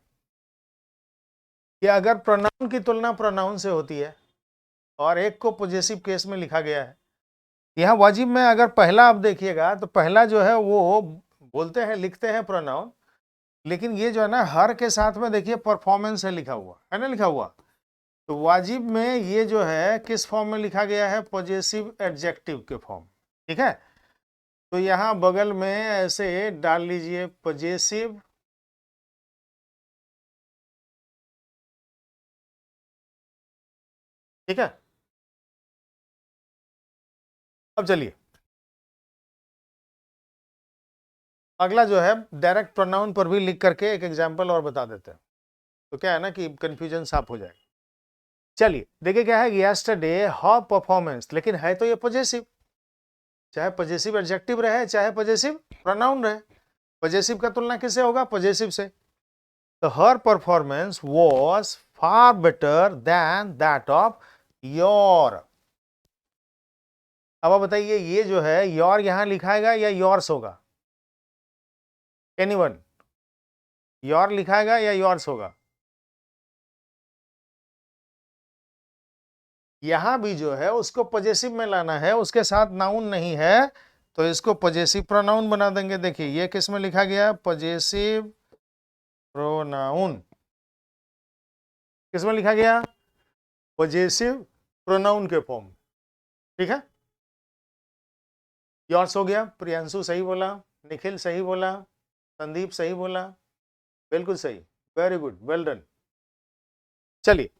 कि अगर प्रोनाउन की तुलना प्रोनाउन से होती है और एक को पॉजिटिव केस में लिखा गया है, यहाँ वाजिब में अगर पहला आप देखिएगा तो पहला जो है वो बोलते हैं लिखते हैं प्रोनाउन, लेकिन ये जो है ना हर के साथ में देखिए परफॉर्मेंस है लिखा हुआ है ना, लिखा हुआ। तो वाजिब में ये जो है किस फॉर्म में लिखा गया है, पॉजिटिव एडजेक्टिव के फॉर्म, ठीक है। तो यहां बगल में ऐसे डाल लीजिए पॉजिटिव ठीक है। अब चलिए अगला जो है डायरेक्ट प्रोनाउन पर भी लिख करके एक एग्जांपल और बता देते हैं, तो क्या है ना कि कंफ्यूजन साफ हो जाएगा। चलिए देखिए क्या है, यस्टरडे हाउ परफॉर्मेंस, लेकिन है तो ये पॉजिटिव, चाहे पॉजिटिव एडजेक्टिव रहे चाहे पॉजिटिव प्रोनाउन रहे, पॉजिटिव का तुलना किससे होगा, पॉजिटिव से। तो हर performance was far better than that of your. अब आप बताइए ये जो है योर यहां लिखाएगा या योर्स होगा, एनीवन, योर लिखाएगा या योर्स होगा। यहां भी जो है उसको पॉजिटिव में लाना है, उसके साथ नाउन नहीं है तो इसको पॉजिटिव प्रोनाउन बना देंगे। देखिए ये किस में लिखा गया, पॉजिटिव प्रोनाउन, किस में लिखा गया, पॉजिटिव प्रोनाउन के फॉर्म, ठीक है। योर्स हो गया, प्रियांशु सही बोला, निखिल सही बोला, संदीप सही बोला, बिल्कुल सही, वेरी गुड, वेल डन। चलिए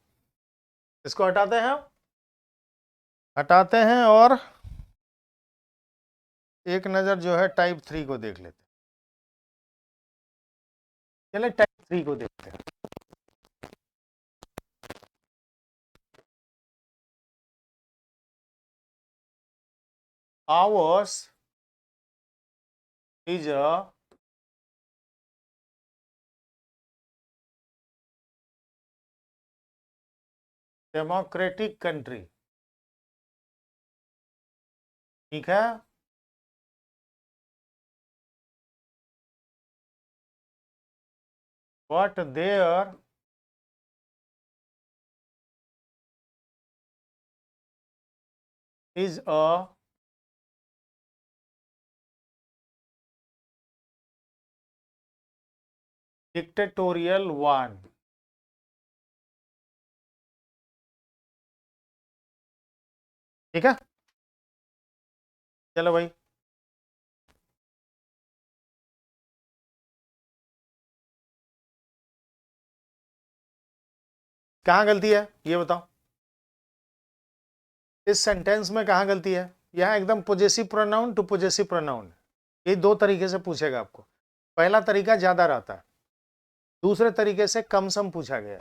इसको हटाते हैं, हटाते हैं और एक नजर जो है टाइप 3 को देख लेते हैं। चलिए टाइप 3 को देखते हैं। Ours is a democratic country, ठीक है। But there is a dictatorial one, ठीक है। चलो भाई, कहाँ गलती है ये बताओ, इस सेंटेंस में कहाँ गलती है। यहाँ एकदम possessive pronoun to possessive pronoun, ये दो तरीके से पूछेगा आपको। पहला तरीका ज्यादा रहता है, दूसरे तरीके से कम सम पूछा गया,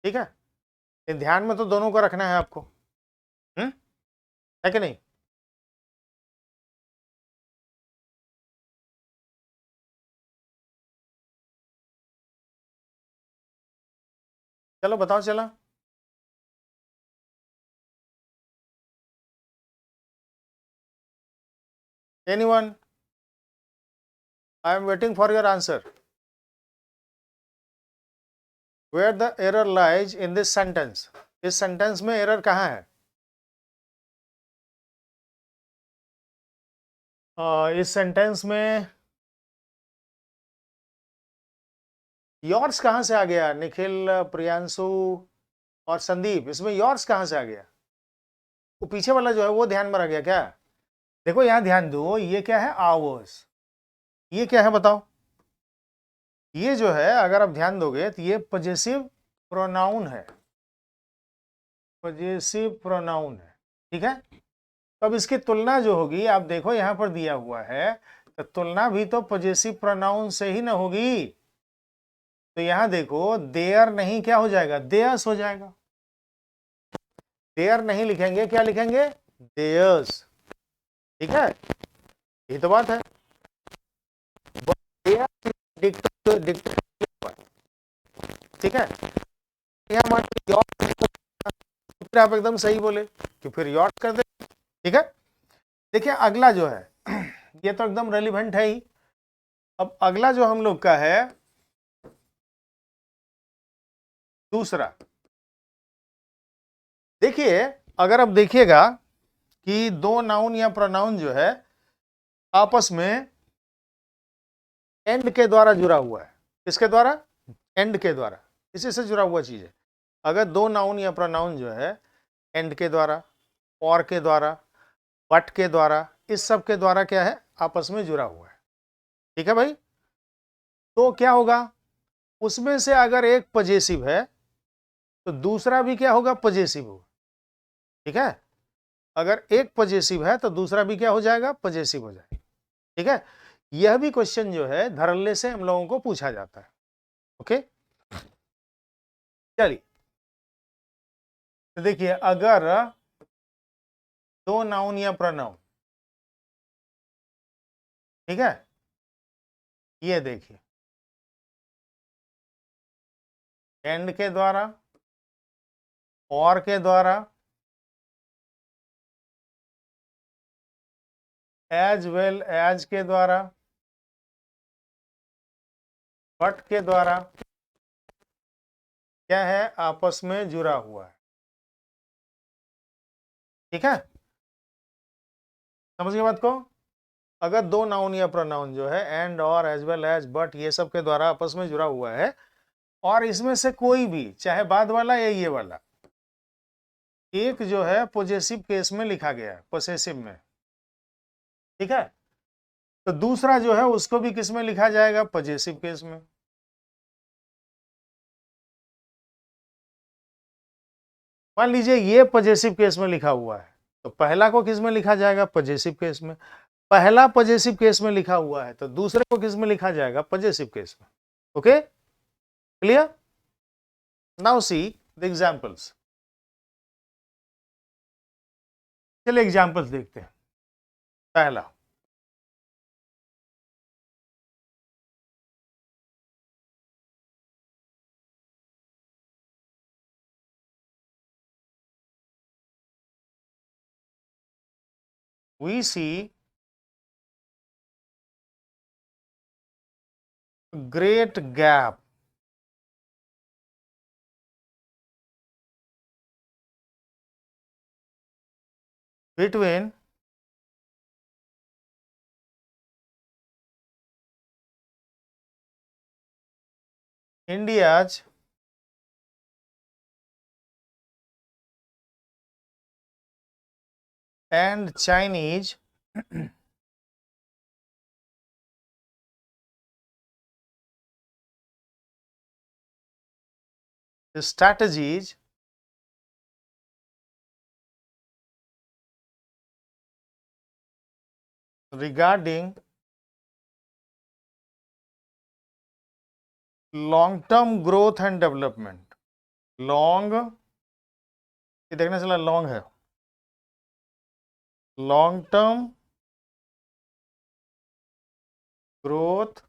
ठीक है। ये ध्यान में तो दोनों को रखना है आपको, है कि नहीं। चलो बताओ, चला anyone, I am waiting for your answer. Where the error lies in this sentence, इस सेंटेंस में एरर कहाँ है। इस सेंटेंस में योर्स कहाँ से आ गया, निखिल, प्रियांशु और संदीप, इसमें योर्स कहाँ से आ गया। वो पीछे वाला जो है वो ध्यान में रह गया क्या। देखो यहां ध्यान दो, ये क्या है आवर्स, ये क्या है बताओ। ये जो है अगर आप ध्यान दोगे तो ये पजेसिव प्रोनाउन है, पजेसिव प्रोनाउन है, ठीक है। तो अब इसकी तुलना जो होगी, आप देखो यहां पर दिया हुआ है, तो तुलना भी तो पजेसिव प्रोनाउन से ही ना होगी। तो यहां देखो देयर नहीं, क्या हो जाएगा, देयर्स हो जाएगा। देयर नहीं लिखेंगे, क्या लिखेंगे, देयर्स, ठीक है। ये तो बात है। ठीक है। यहाँ मान फिर आप एकदम सही बोले कि फिर यॉट कर दे, ठीक है। देखिए अगला जो है ये तो एकदम रेलिवेंट है ही। अब अगला जो हम लोग का है दूसरा, देखिए अगर आप देखिएगा कि दो नाउन या प्रोनाउन जो है आपस में एंड के द्वारा जुड़ा हुआ है। किसके द्वारा, एंड के द्वारा, इसी से जुड़ा हुआ चीज है। अगर दो नाउन या प्रोनाउन जो है एंड के द्वारा, और के द्वारा, बट के द्वारा, इस सब के द्वारा क्या है, आपस में जुड़ा हुआ है, ठीक है भाई। तो क्या होगा, उसमें से अगर एक पजेसिव है तो दूसरा भी क्या होगा, पजेसिव होगा, ठीक है। अगर एक पजेसिव है तो दूसरा भी क्या हो जाएगा, पजेसिव हो जाएगा, ठीक है। यह भी क्वेश्चन जो है धड़ल्ले से हम लोगों को पूछा जाता है, ओके। चलिए तो देखिए अगर दो नाउन या प्रोनाउन, ठीक है, ये देखिए एंड के द्वारा, और के द्वारा, एज वेल एज के द्वारा, बट के द्वारा क्या है, आपस में जुड़ा हुआ है, ठीक है। समझ गए बात को। अगर दो नाउन या प्रोनाउन जो है एंड, और, एज वेल एज, बट, ये सब के द्वारा आपस में जुड़ा हुआ है, और इसमें से कोई भी, चाहे बाद वाला या ये वाला, एक जो है पॉजेसिव केस में लिखा गया है, पोसेसिव में, ठीक है। तो दूसरा जो है उसको भी किस में लिखा जाएगा? पजेसिव केस में। मान लीजिए ये पजेसिव केस में लिखा हुआ है, तो पहला को किस में लिखा जाएगा? पजेसिव केस में। पहला पजेसिव केस में लिखा हुआ है तो दूसरे को किस में लिखा जाएगा? पजेसिव केस में। Okay, clear? Now see the examples. चलिए एग्जांपल्स देखते हैं। पहला, we see great gap between India's and Chinese strategies regarding long-term growth and development. Long, ये देखने चला लॉन्ग है, long term growth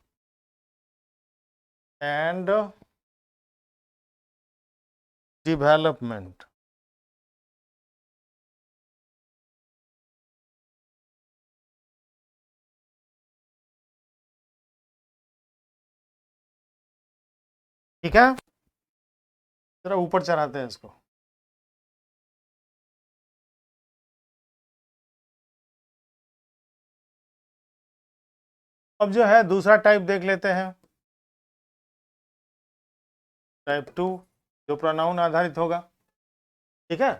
and development. ठीक है, जरा ऊपर चढ़ाते हैं इसको। अब जो है दूसरा टाइप देख लेते हैं, टाइप 2, जो प्रोनाउन आधारित होगा। ठीक है,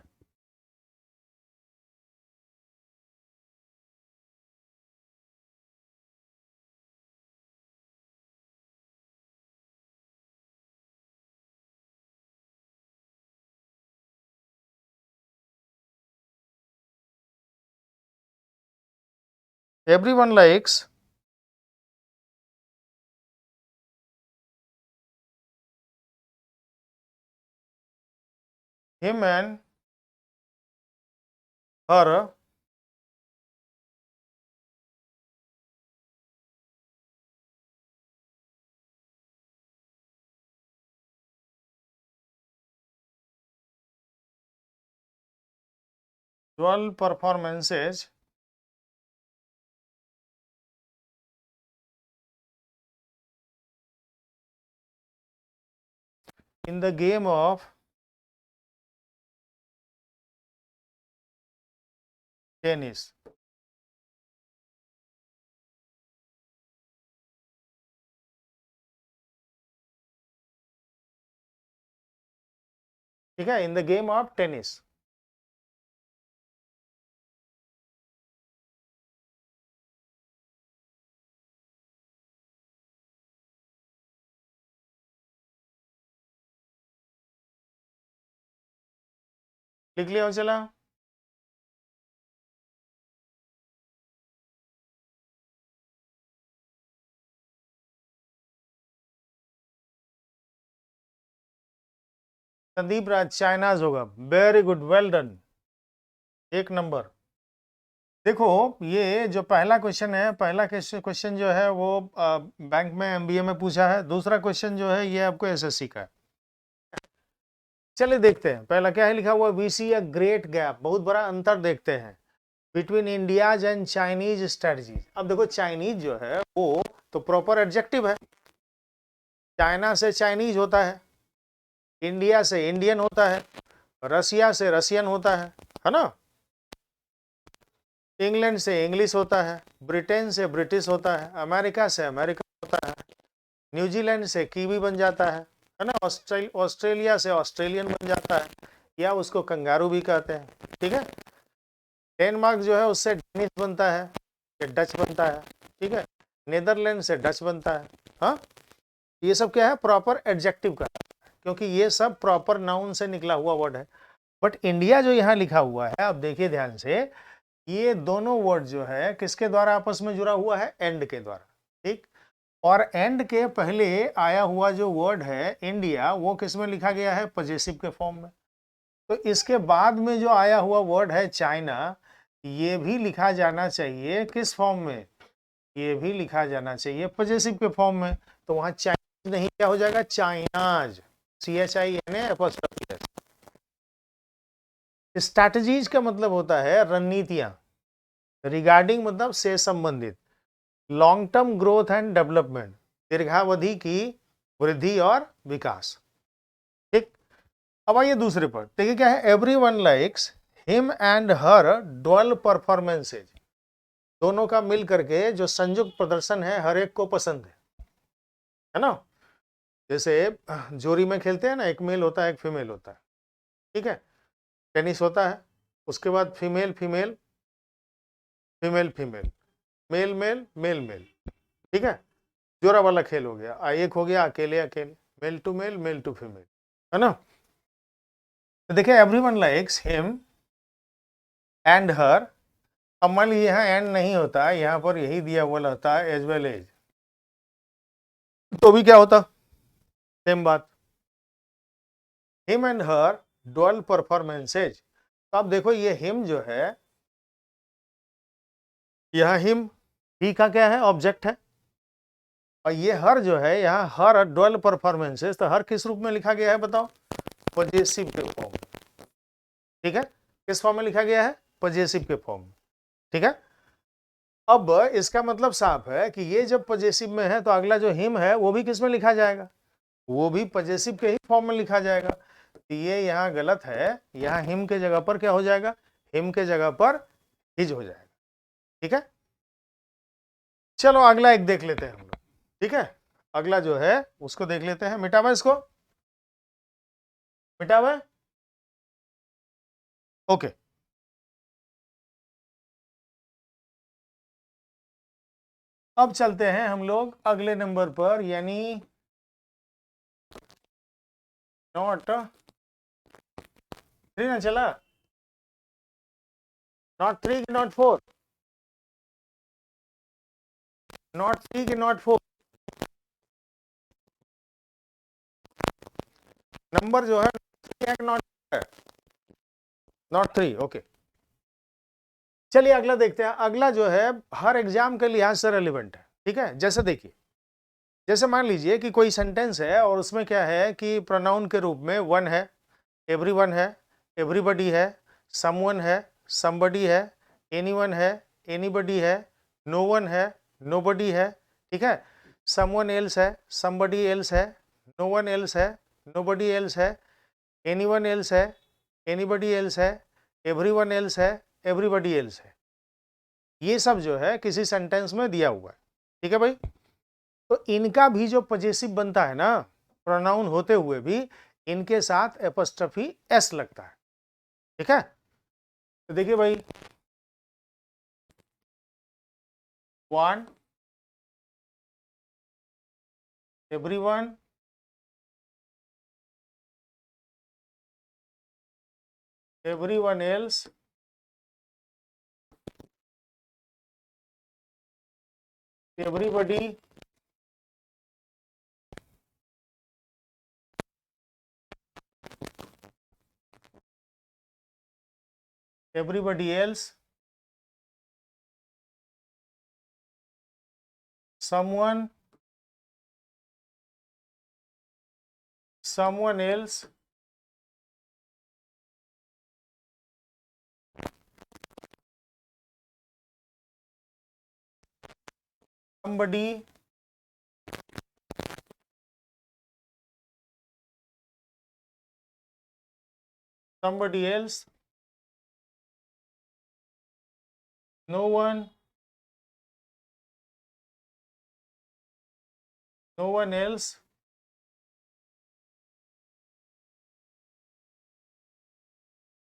everyone likes him and her dual performances in the game of tennis। ठीक है, in the game of tennis. लिख लिया हो चला। संदीप राज चाइनाज होगा, वेरी गुड, वेल डन, एक नंबर। देखो ये जो पहला क्वेश्चन है, पहला क्वेश्चन जो है वो बैंक में एमबीए में पूछा है, दूसरा क्वेश्चन जो है ये आपको एसएससी का है। चलिए देखते हैं, पहला क्या है लिखा हुआ, we see a great gap, बहुत बड़ा अंतर देखते हैं, between India's and Chinese strategies. अब देखो चाइनीज जो है वो तो प्रॉपर एडजेक्टिव है, चाइना से चाइनीज होता है, इंडिया से इंडियन होता है, रसिया से रसियन होता है ना, इंग्लैंड से इंग्लिश होता है, ब्रिटेन से ब्रिटिश होता है, अमेरिका से अमेरिकन होता है, न्यूजीलैंड से कीवी बन जाता है ना, ऑस्ट्रेलिया से ऑस्ट्रेलियन बन जाता है, या उसको कंगारू भी कहते हैं। ठीक है, डेनमार्क जो है उससे डेनिश बनता है, ये डच बनता है, ठीक है, नेदरलैंड से डच बनता है। हाँ, ये सब क्या है, प्रॉपर एडजेक्टिव का, क्योंकि ये सब प्रॉपर नाउन से निकला हुआ वर्ड है। बट इंडिया जो यहाँ लिखा हुआ है, अब देखिए ध्यान से, ये दोनों वर्ड जो है किसके द्वारा आपस में जुड़ा हुआ है, एंड के द्वारा, ठीक। और एंड के पहले आया हुआ जो वर्ड है इंडिया, वो किस में लिखा गया है, पजेसिव के फॉर्म में। तो इसके बाद में जो आया हुआ वर्ड है चाइना, ये भी लिखा जाना चाहिए किस फॉर्म में, ये भी लिखा जाना चाहिए पजेसिव के फॉर्म में। तो वहां चाइनीज नहीं, क्या हो जाएगा, चाइनाज, CHINA। स्ट्रैटेजीज का मतलब होता है रणनीतियां, रिगार्डिंग मतलब से संबंधित, long term growth and development, दीर्घावधि की वृद्धि और विकास, ठीक। अब आइए दूसरे पर, देखिए क्या है, everyone likes him and her dual performances, दोनों का मिल करके जो संयुक्त प्रदर्शन है हर एक को पसंद है ना। जैसे जोड़ी में खेलते हैं ना, एक मेल होता है एक फीमेल होता है, ठीक है, टेनिस होता है, उसके बाद female female female female, male male male male, ठीक है, जोड़ा वाला खेल हो गया। एक हो गया अकेले अकेले, मेल टू फीमेल, है ना। तो देखिए एवरीवन लाइक्स हिम एंड हर, अब मान लीजिए यहाँ एंड नहीं होता है, यहाँ पर यही दिया हुआ रहता है एज वेल एज, तो भी क्या होता, सेम बात, him and her dual performances. तो अब देखो ये हिम जो है, यह हिम, ही का क्या है, ऑब्जेक्ट है, और ये हर जो है यहाँ हर ड्वेल परफॉर्मेंसेज, तो हर किस रूप में लिखा गया है बताओ, पजेसिव के फॉर्म, ठीक है, किस फॉर्म में लिखा गया है, पजेसिव के फॉर्म में, ठीक है। अब इसका मतलब साफ है कि ये जब पजेसिव में है तो अगला जो हिम है वो भी किस में लिखा जाएगा, वो भी पजेसिव के ही फॉर्म में लिखा जाएगा। तो ये यहाँ गलत है, यहाँ हिम के जगह पर क्या हो जाएगा, हिम के जगह पर हिज हो जाएगा, ठीक है। चलो अगला एक देख लेते हैं हम लोग, ठीक है, अगला जो है उसको देख लेते हैं, मिटावा इसको, मिटावा, ओके। अब चलते हैं हम लोग अगले नंबर पर, यानी नॉट थ्री ना चला, नॉट थ्री की नॉट फोर, नॉट थ्री की नॉट फोर, नंबर जो है नॉट है, नॉट थ्री, ओके। चलिए अगला देखते हैं, अगला जो है हर एग्जाम के लिहाज से रेलिवेंट है, ठीक है। जैसे देखिए, जैसे मान लीजिए कि कोई सेंटेंस है और उसमें क्या है कि प्रोनाउन के रूप में वन है, एवरीवन है, एवरीबडी है, समवन है, समबडी है, एनीवन है, एनीबडी है, नो वन है, नोबडी है, ठीक है, समवन एल्स है, समबडी एल्स है, नो वन एल्स है, नोबडी एल्स है, एनीवन एल्स है, एनीबडी एल्स है, एवरीवन एल्स है, एवरीबडी एल्स है। ये सब जो है किसी सेंटेंस में दिया हुआ है, ठीक है भाई। तो इनका भी जो पजेसिव बनता है ना, प्रोनाउन होते हुए भी इनके साथ एपोस्ट्रोफी एस लगता है, ठीक है। तो देखिए भाई, one, everyone, everyone else, everybody, everybody else, someone, someone else, somebody, somebody else, no one, no one else,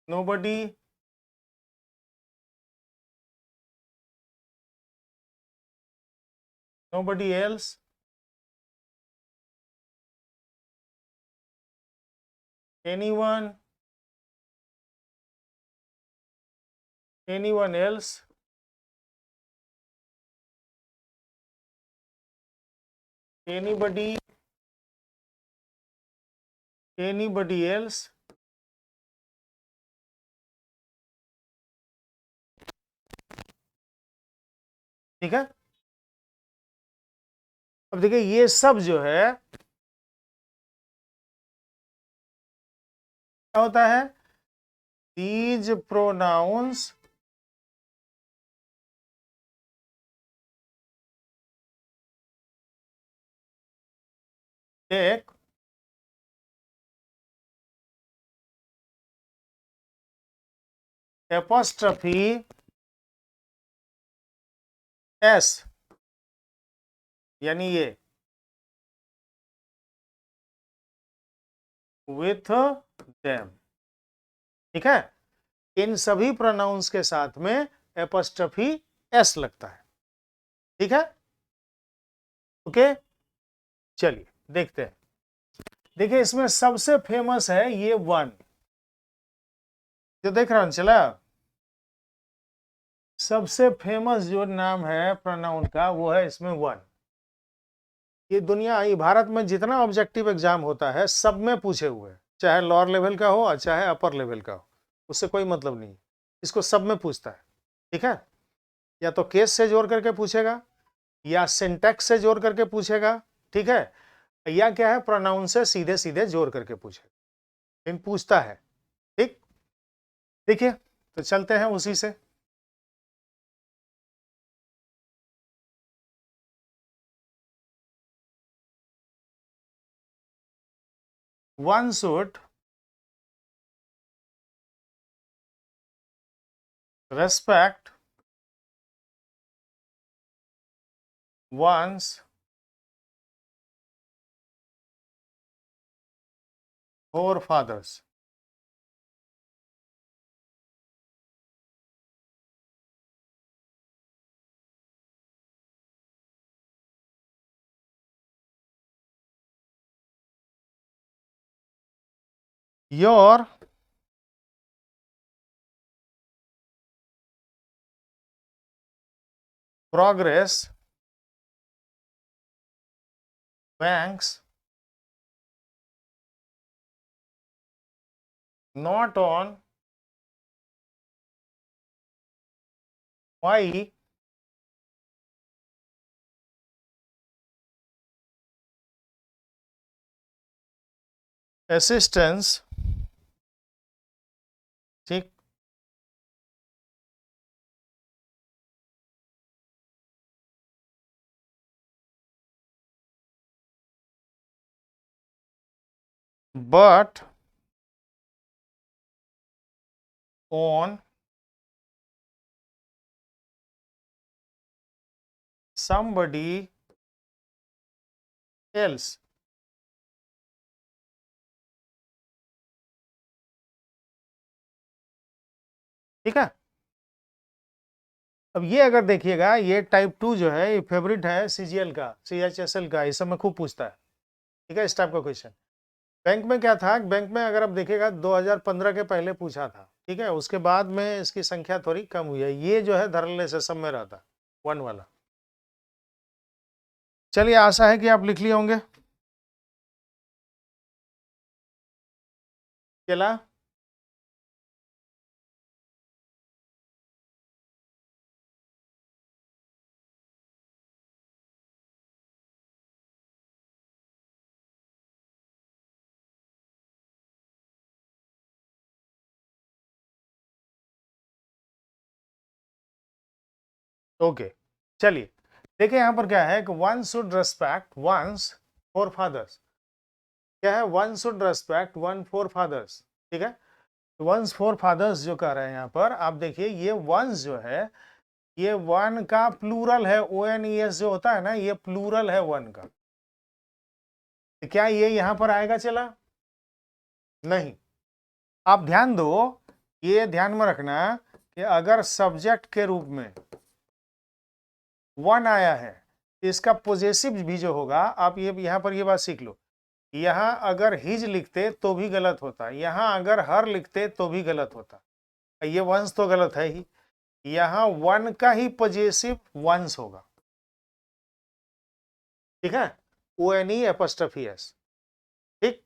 nobody, nobody else, anyone, anyone else, anybody, anybody else, ठीक है। अब देखिए ये सब जो है क्या होता है, these pronouns take apostrophe s, यानी ये with them, ठीक है। इन सभी प्रोनाउंस के साथ में एपोस्ट्रोफी एस लगता है, ठीक है। ओके, चलिए देखते हैं। देखिए इसमें सबसे फेमस है ये वन, जो देख रहा हूं चला, सबसे फेमस जो नाम है प्रोनाउन का वो है इसमें वन। ये दुनिया, ये भारत में जितना ऑब्जेक्टिव एग्जाम होता है सब में पूछे हुए हैं, चाहे लोअर लेवल का हो और चाहे अपर लेवल का हो, उससे कोई मतलब नहीं, इसको सब में पूछता है, ठीक है। या तो केस से जोड़ करके पूछेगा, या सिंटैक्स से जोड़ करके पूछेगा, ठीक है, या क्या है प्रोनाउन से सीधे सीधे जोड़ करके पूछेगा, लेकिन पूछता है, ठीक। देखिए तो चलते हैं उसी से। One should respect one's forefathers. Your progress banks not on my assistance, ठीक, but on somebody else, ठीक है। अब ये अगर देखिएगा, ये टाइप 2 जो है ये फेवरेट है सीजीएल का, सीएचएसएल का, इस सब में खूब पूछता है, ठीक है, इस टाइप का क्वेश्चन। बैंक में क्या था, बैंक में अगर आप देखिएगा 2015 के पहले पूछा था, ठीक है, उसके बाद में इसकी संख्या थोड़ी कम हुई है। ये जो है धरले से सब में रहता वन वाला। चलिए आशा है कि आप लिख लिए होंगे। चला, ओके। चलिए देखिए यहां पर क्या है कि one should respect one's forefathers, क्या है, one should respect one forefathers, ठीक है। वंस फोर फादर्स जो कह रहे हैं यहाँ पर, आप देखिए ये वंस जो है ये वन का प्लूरल है, ONES जो होता है ना, ये प्लूरल है वन का। तो क्या ये यहां पर आएगा चला, नहीं। आप ध्यान दो, ये ध्यान में रखना कि अगर सब्जेक्ट के रूप में वन आया है इसका पोजेसिव भी जो होगा, आप ये यहाँ पर ये बात सीख लो, यहाँ अगर हिज लिखते तो भी गलत होता, यहाँ अगर हर लिखते तो भी गलत होता, ये वंस तो गलत है ही, यहाँ वन का ही पॉजिटिव वंस होगा, ठीक है, ONE'। ठीक,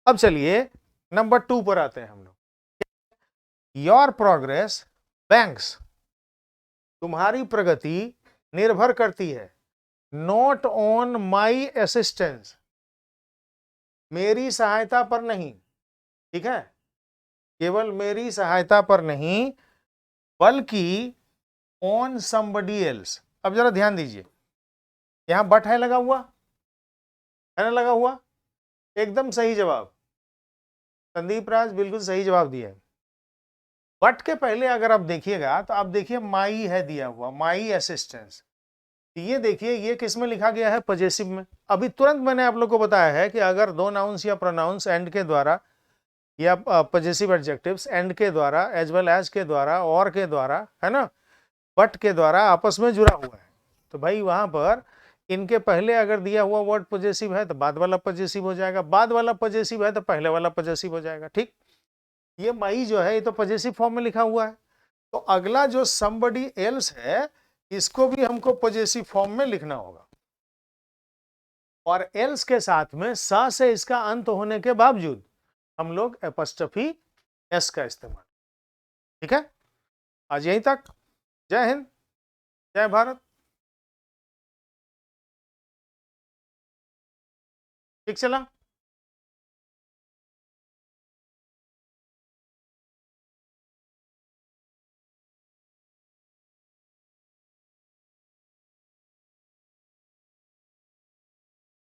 अब चलिए नंबर 2 पर आते हैं हम लोग। योर प्रोग्रेस बैंक्स, तुम्हारी प्रगति निर्भर करती है, नॉट ऑन माई असिस्टेंस, मेरी सहायता पर नहीं, ठीक है, केवल मेरी सहायता पर नहीं, बल्कि ऑन समबडी एल्स। अब जरा ध्यान दीजिए, यहां बट है लगा हुआ, है ना लगा हुआ, एकदम सही जवाब, संदीप राज बिल्कुल सही जवाब दिया है। बट के पहले अगर आप देखिएगा तो आप देखिए माई है दिया हुआ, माई असिस्टेंस, ये देखिए ये किस में लिखा गया है, पॉजेसिव में। अभी तुरंत मैंने आप लोग को बताया है कि अगर दो नाउन्स या प्रोनाउंस एंड के द्वारा या पॉजेसिव एडजेक्टिव्स एंड के द्वारा एज वेल एज के द्वारा और के द्वारा, है ना, बट के द्वारा आपस में जुड़ा हुआ है, तो भाई वहां पर इनके पहले अगर दिया हुआ वर्ड पॉजेसिव है तो बाद वाला पॉजेसिव हो जाएगा, बाद वाला पॉजेसिव है तो पहले वाला पॉजेसिव हो जाएगा। ठीक, ये माई जो है ये तो पॉजेसिव फॉर्म में लिखा हुआ है, तो अगला जो समबडी एल्स है इसको भी हमको पॉजेसिव फॉर्म में लिखना होगा, और एल्स के साथ में सा से इसका अंत होने के बावजूद हम लोग एपॉस्ट्रोफी एस का इस्तेमाल। ठीक है, आज यहीं तक। जय हिंद, जय भारत। ठीक चला।